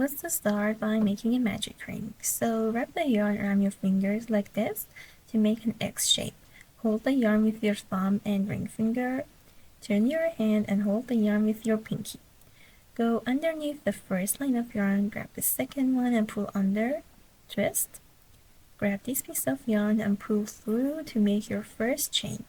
Let's start by making a magic ring. So wrap the yarn around your fingers like this to make an X shape. Hold the yarn with your thumb and ring finger. Turn your hand and hold the yarn with your pinky. Go underneath the first line of yarn, grab the second one and pull under, twist. Grab this piece of yarn and pull through to make your first chain.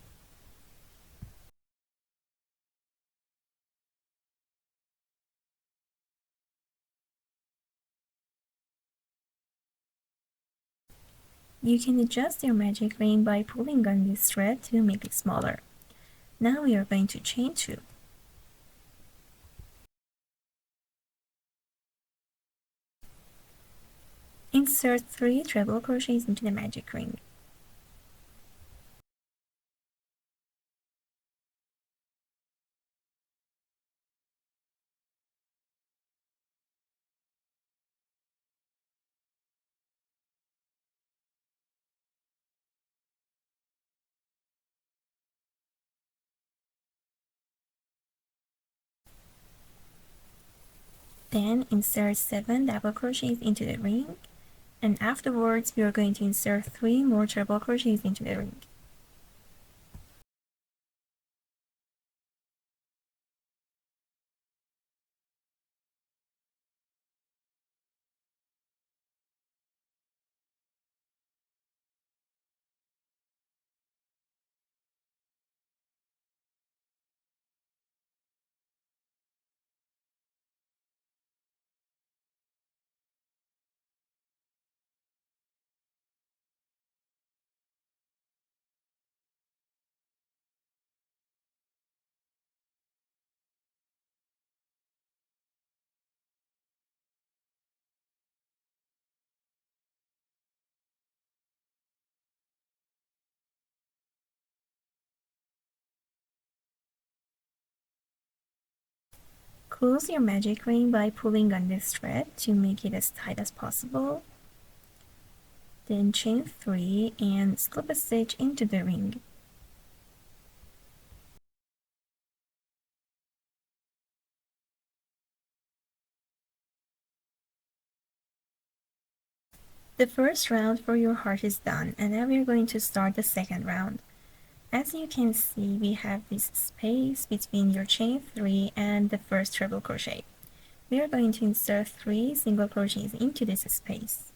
You can adjust your magic ring by pulling on this thread to make it smaller. Now we are going to chain 2. Insert 3 treble crochets into the magic ring. Then insert 7 double crochets into the ring, and afterwards we are going to insert 3 more treble crochets into the ring. Close your magic ring by pulling on this thread to make it as tight as possible. Then chain 3 and slip a stitch into the ring. The first round for your heart is done, and now we are going to start the second round. As you can see, we have this space between your chain 3 and the first treble crochet. We are going to insert 3 single crochets into this space.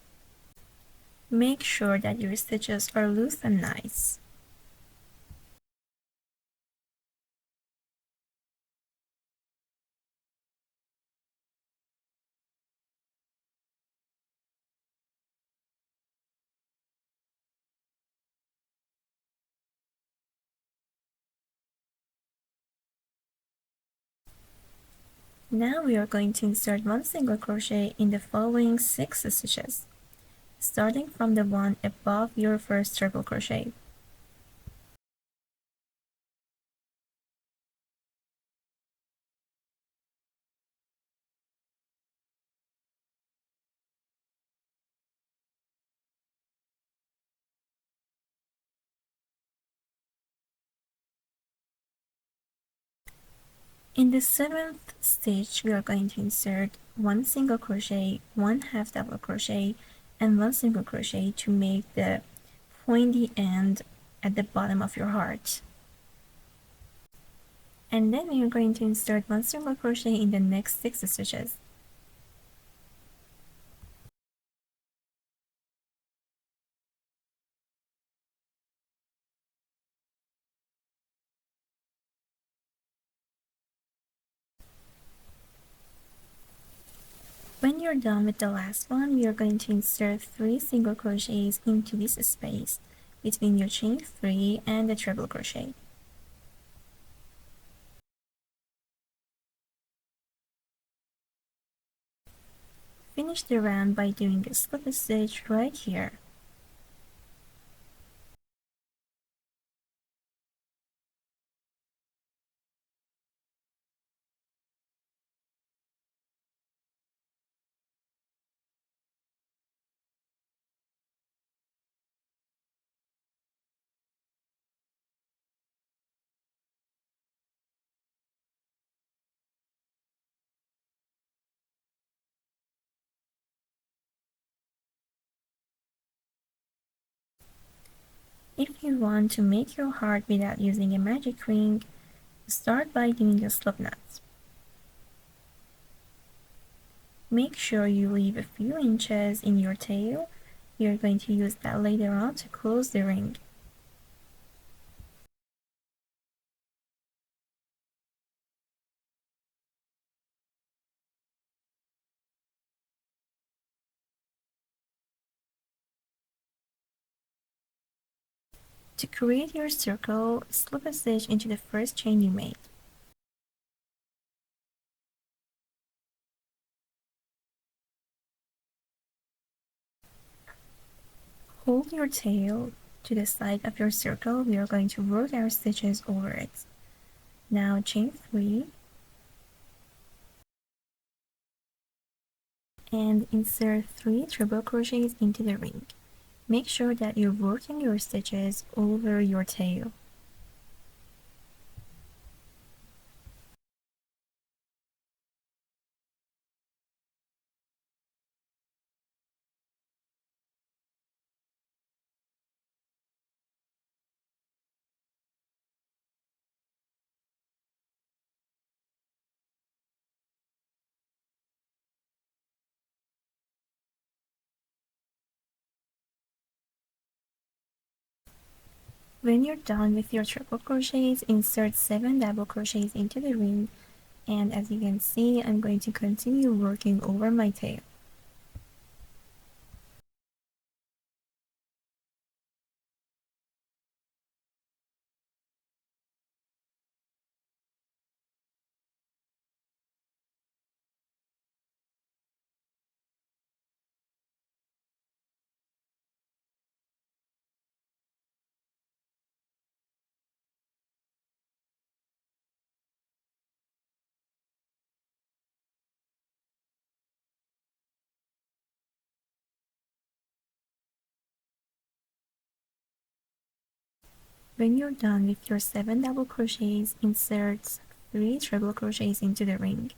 Make sure that your stitches are loose and nice. Now we are going to insert 1 single crochet in the following 6 stitches, starting from the one above your first treble crochet. In the 7th stitch, we are going to insert 1 single crochet, 1 half double crochet, and 1 single crochet to make the pointy end at the bottom of your heart. And then we are going to insert 1 single crochet in the next 6 stitches. When you're done with the last one, we are going to insert 3 single crochets into this space between your chain 3 and the treble crochet. Finish the round by doing a slip stitch right here. If you want to make your heart without using a magic ring, start by doing the slip knots. Make sure you leave a few inches in your tail. You're going to use that later on to close the ring. To create your circle, slip a stitch into the first chain you made. Hold your tail to the side of your circle. We are going to work our stitches over it. Now chain 3 and insert 3 treble crochets into the ring. Make sure that you're working your stitches over your tail. When you're done with your triple crochets, insert 7 double crochets into the ring, and as you can see, I'm going to continue working over my tail. When you're done with your 7 double crochets, insert 3 treble crochets into the ring.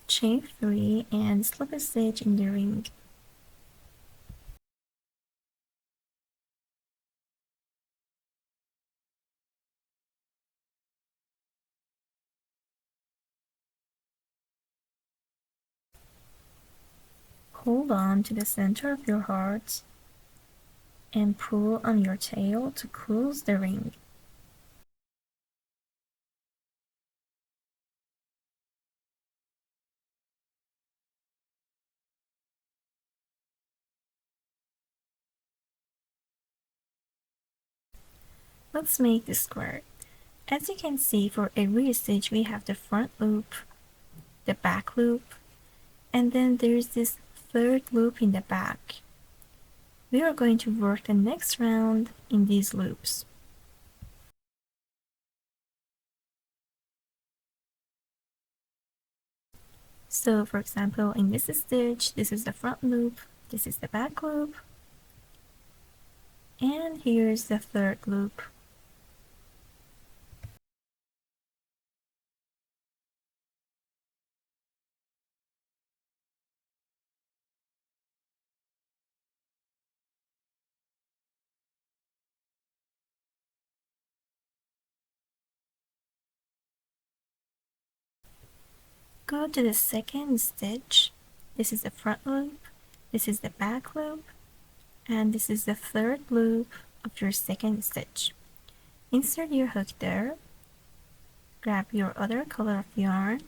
Chain 3 and slip a stitch in the ring. Hold on to the center of your heart and pull on your tail to close the ring. Let's make the square. As you can see, for every stitch we have the front loop, the back loop, and then there's this third loop in the back. We are going to work the next round in these loops. So for example, in this stitch, this is the front loop, this is the back loop, and here's the third loop. Go to the second stitch. This is the front loop, this is the back loop, and this is the third loop of your second stitch. Insert your hook there, grab your other color of yarn,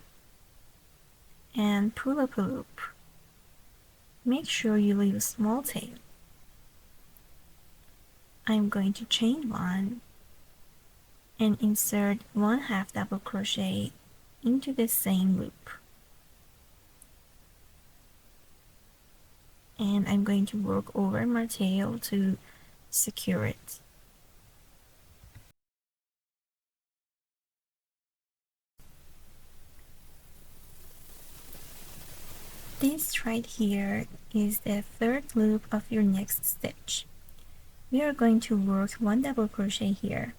and pull up a loop. Make sure you leave a small tail. I'm going to chain 1 and insert 1/2 double crochet into the same loop. And I'm going to work over my tail to secure it. This right here is the third loop of your next stitch. we are going to work 1 double crochet here.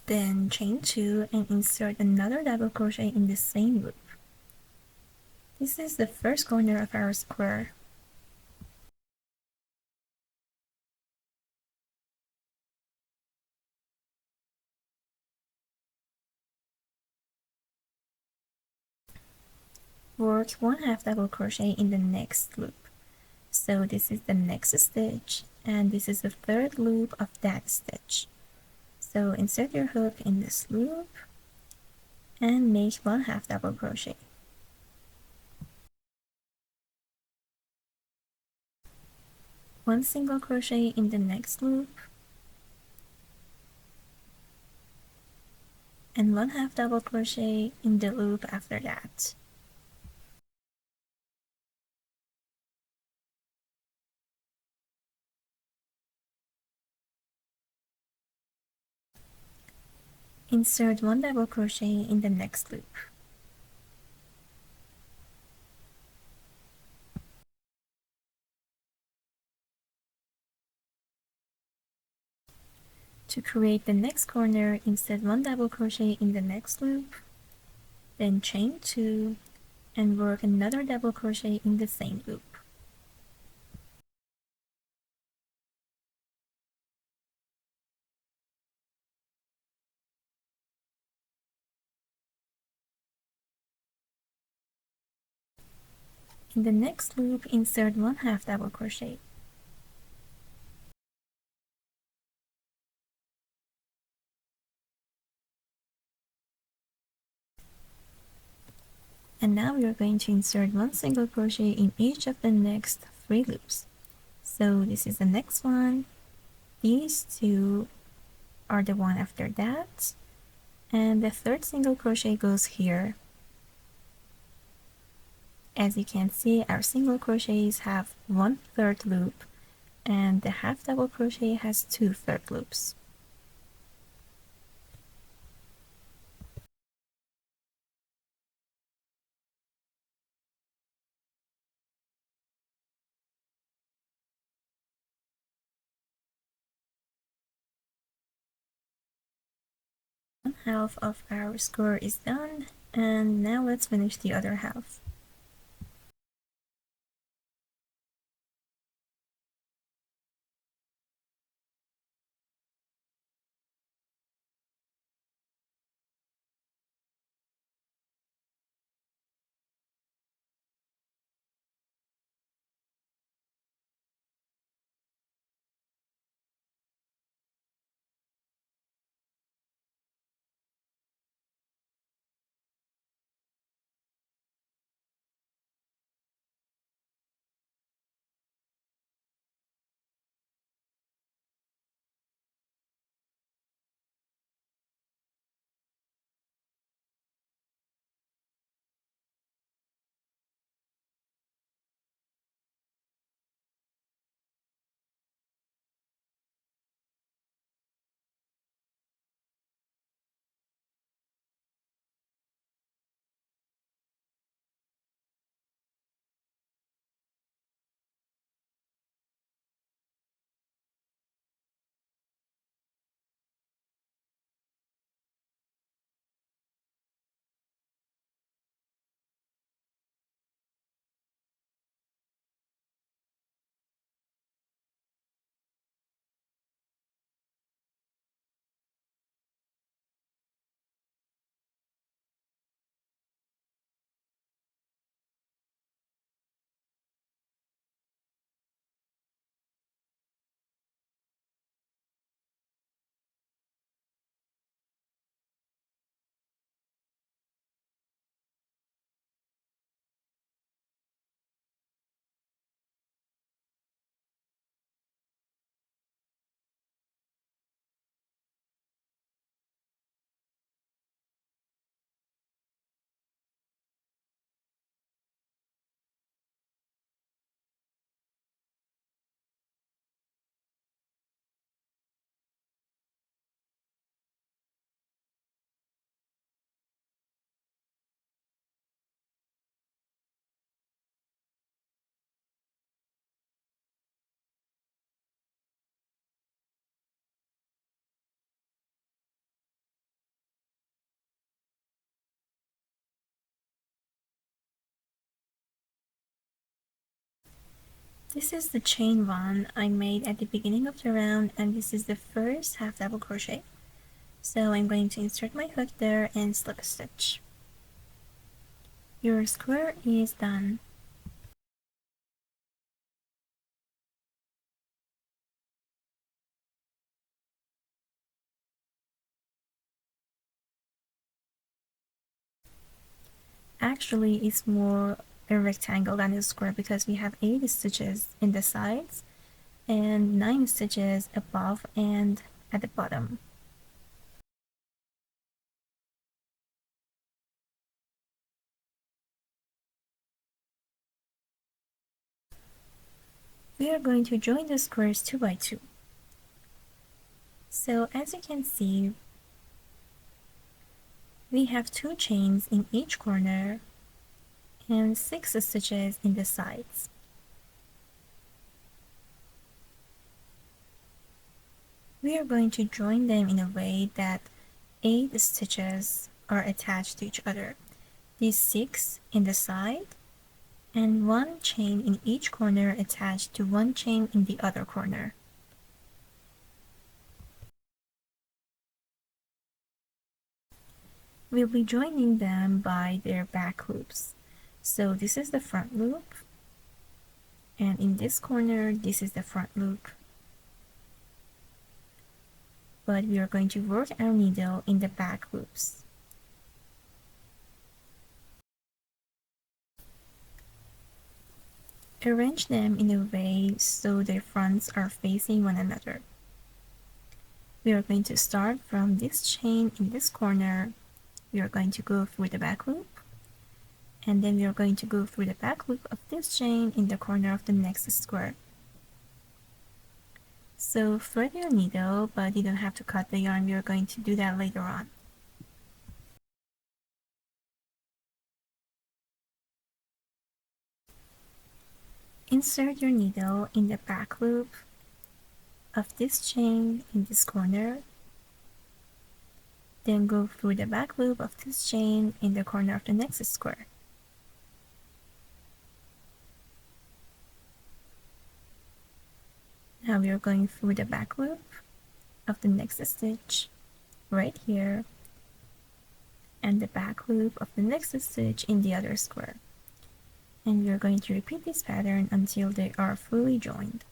Then chain 2 and insert another double crochet in the same loop. This is the first corner of our square. Work 1/2 double crochet in the next loop. So this is the next stitch, and this is the third loop of that stitch. So insert your hook in this loop and make 1/2 double crochet. One single crochet in the next loop and 1/2 double crochet in the loop after that. Insert 1 double crochet in the next loop. To create the next corner, insert 1 double crochet in the next loop, then chain 2 and work another double crochet in the same loop. In the next loop, insert 1/2 double crochet. And now we are going to insert 1 single crochet in each of the next 3 loops. So this is the next one, these 2 are the one after that, and the third single crochet goes here. As you can see, our single crochets have 1/3 loop, and the half double crochet has 2/3 loops. One half of our square is done, and now let's finish the other half. This is the chain one I made at the beginning of the round, and this is the first half double crochet. So I'm going to insert my hook there and slip a stitch. Your square is done. Actually, it's more a rectangle than a square because we have 8 stitches in the sides and 9 stitches above and at the bottom. We are going to join the squares 2 by 2. So as you can see, we have 2 chains in each corner and 6 stitches in the sides. We are going to join them in a way that 8 stitches are attached to each other. These 6 in the side and 1 chain in each corner attached to 1 chain in the other corner. We'll be joining them by their back loops. So this is the front loop, and in this corner this is the front loop. But we are going to work our needle in the back loops. Arrange them in a way so their fronts are facing one another. We are going to start from this chain in this corner. We are going to go through the back loop, and then we are going to go through the back loop of this chain in the corner of the next square. So thread your needle, but you don't have to cut the yarn. We are going to do that later on. Insert your needle in the back loop of this chain in this corner, then go through the back loop of this chain in the corner of the next square. Now we are going through the back loop of the next stitch right here and the back loop of the next stitch in the other square. And we are going to repeat this pattern until they are fully joined.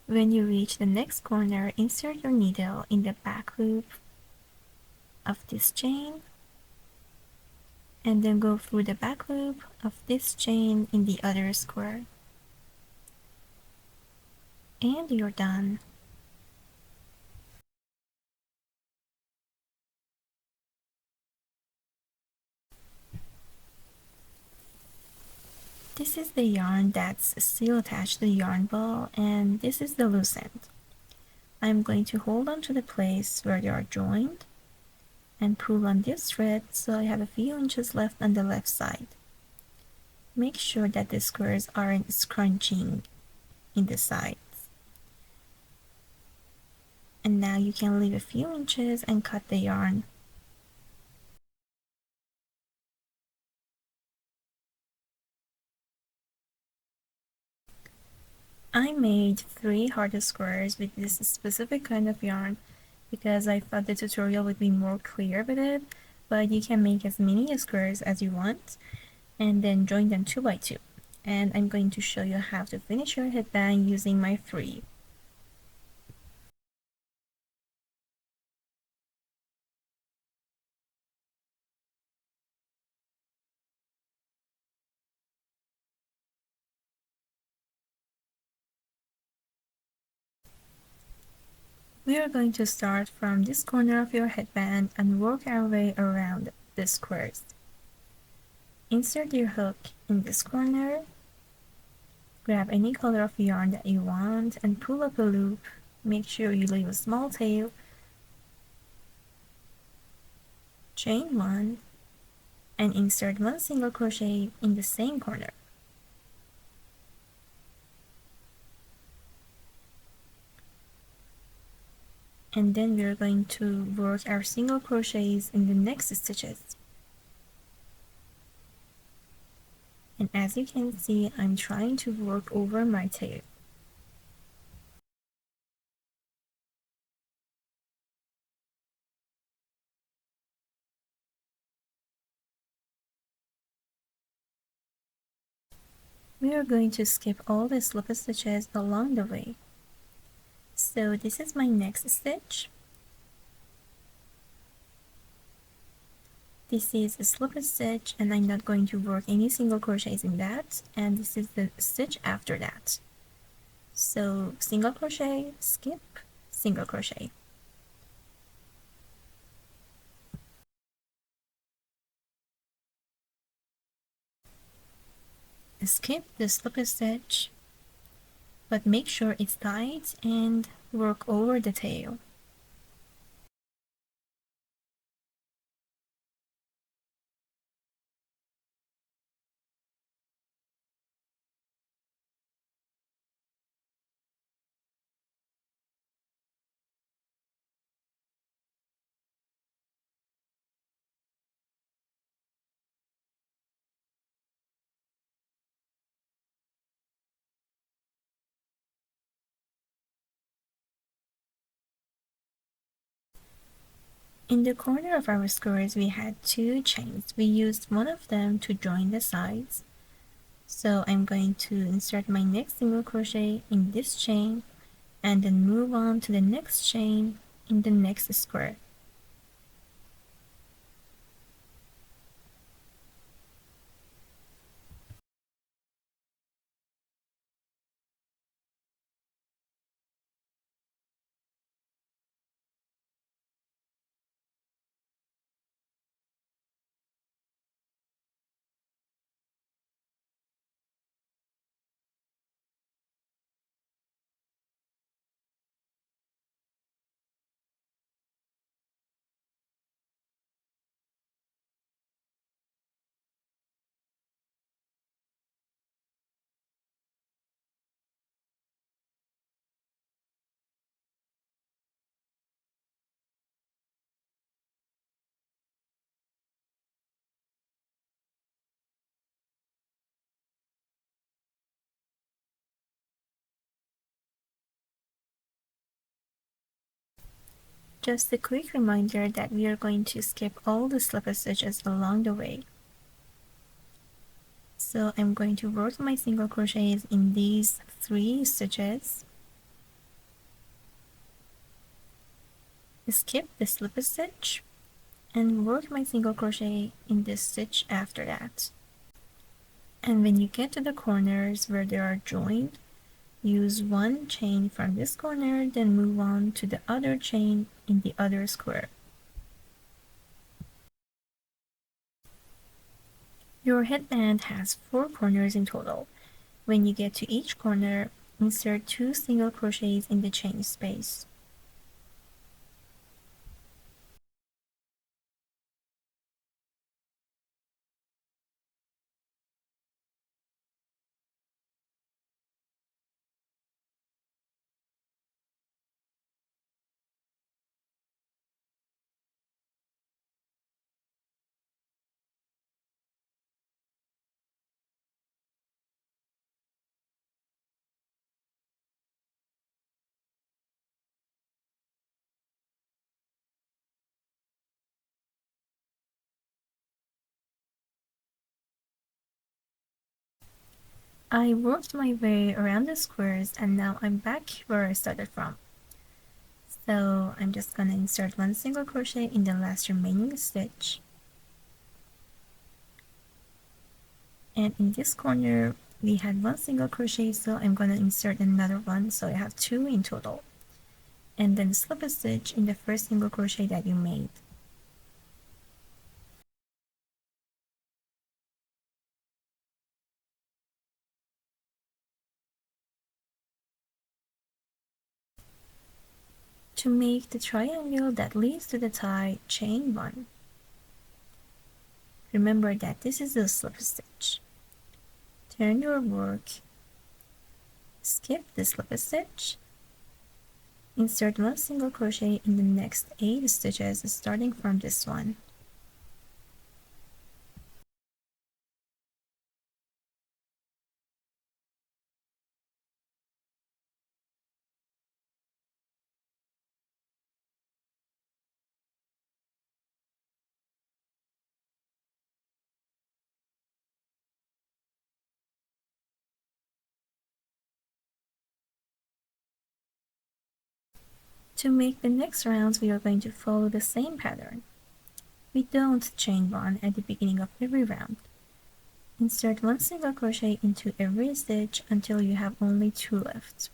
When you reach the next corner, insert your needle in the back loop of this chain and then go through the back loop of this chain in the other square. And you're done. This is the yarn that's still attached to the yarn ball, and this is the loose end. I'm going to hold on to the place where they are joined and pull on this thread so I have a few inches left on the left side. Make sure that the squares aren't scrunching in the sides. And now you can leave a few inches and cut the yarn. I made 3 heart squares with this specific kind of yarn because I thought the tutorial would be more clear with it, but you can make as many squares as you want and then join them 2 by 2. And I'm going to show you how to finish your headband using my 3. We are going to start from this corner of your headband and work our way around the squares. Insert your hook in this corner, grab any color of yarn that you want and pull up a loop. Make sure you leave a small tail, chain 1, and insert 1 single crochet in the same corner. And then we are going to work our single crochets in the next stitches. And as you can see, I'm trying to work over my tail. We are going to skip all the slip stitches along the way. So this is my next stitch. This is a slip stitch and I'm not going to work any single crochets in that, and this is the stitch after that. So single crochet, skip, single crochet. Skip the slip stitch, but make sure it's tight and work over the tail. In the corner of our squares we had 2 chains. We used one of them to join the sides. So I'm going to insert my next single crochet in this chain and then move on to the next chain in the next square. Just a quick reminder that we are going to skip all the slip stitches along the way. So I'm going to work my single crochets in these 3 stitches, skip the slip stitch, and work my single crochet in this stitch after that. And when you get to the corners where they are joined, use 1 chain from this corner, then move on to the other chain in the other square. Your headband has 4 corners in total. When you get to each corner, insert 2 single crochets in the chain space. I worked my way around the squares and now I'm back where I started from. So I'm just gonna insert 1 single crochet in the last remaining stitch. And in this corner we had 1 single crochet, so I'm gonna insert another one, so I have 2 in total. and then slip a stitch in the first single crochet that you made. To make the triangle that leads to the tie, chain 1. Remember that this is a slip stitch. Turn your work, skip the slip stitch, insert 1 single crochet in the next 8 stitches starting from this one. To make the next rounds, we are going to follow the same pattern. We don't chain 1 at the beginning of every round. Insert 1 single crochet into every stitch until you have only 2 left.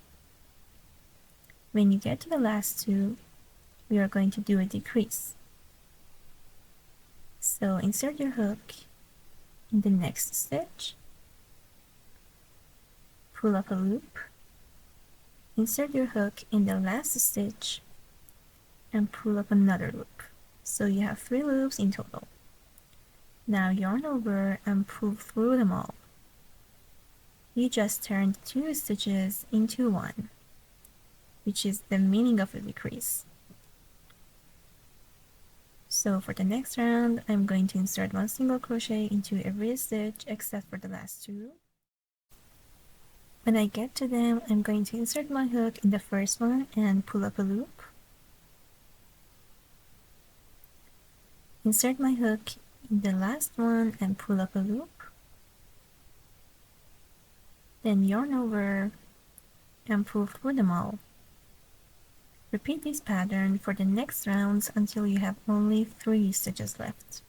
When you get to the last 2, we are going to do a decrease. So insert your hook in the next stitch, pull up a loop, insert your hook in the last stitch, and pull up another loop. So you have 3 loops in total. Now yarn over and pull through them all. You just turned 2 stitches into 1, which is the meaning of a decrease. So for the next round, I'm going to insert 1 single crochet into every stitch except for the last 2. When I get to them, I'm going to insert my hook in the first one and pull up a loop. Insert my hook in the last one and pull up a loop. Then yarn over and pull through them all. Repeat this pattern for the next rounds until you have only 3 stitches left.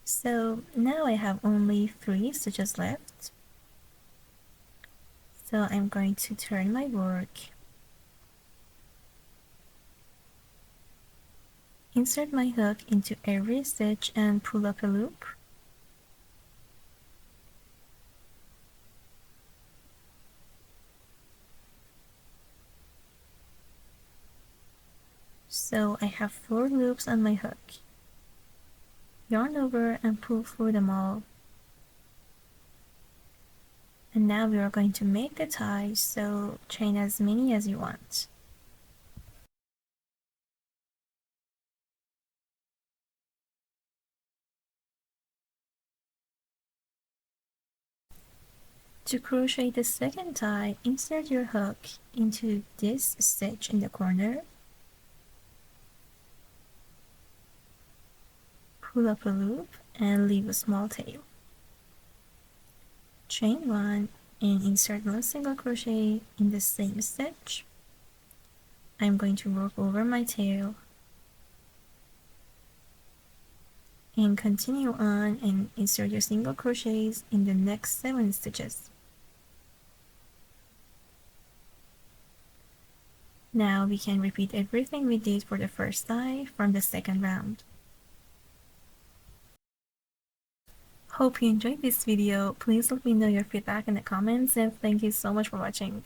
So now I have only 3 stitches left. So I'm going to turn my work, insert my hook into every stitch and pull up a loop. So I have 4 loops on my hook. Yarn over and pull through them all. And now we are going to make the tie, so chain as many as you want. To crochet the second tie, insert your hook into this stitch in the corner. Pull up a loop and leave a small tail. Chain 1 and insert 1 single crochet in the same stitch. I'm going to work over my tail and continue on and insert your single crochets in the next 7 stitches. Now we can repeat everything we did for the first tie from the second round. Hope you enjoyed this video. Please let me know your feedback in the comments, and thank you so much for watching.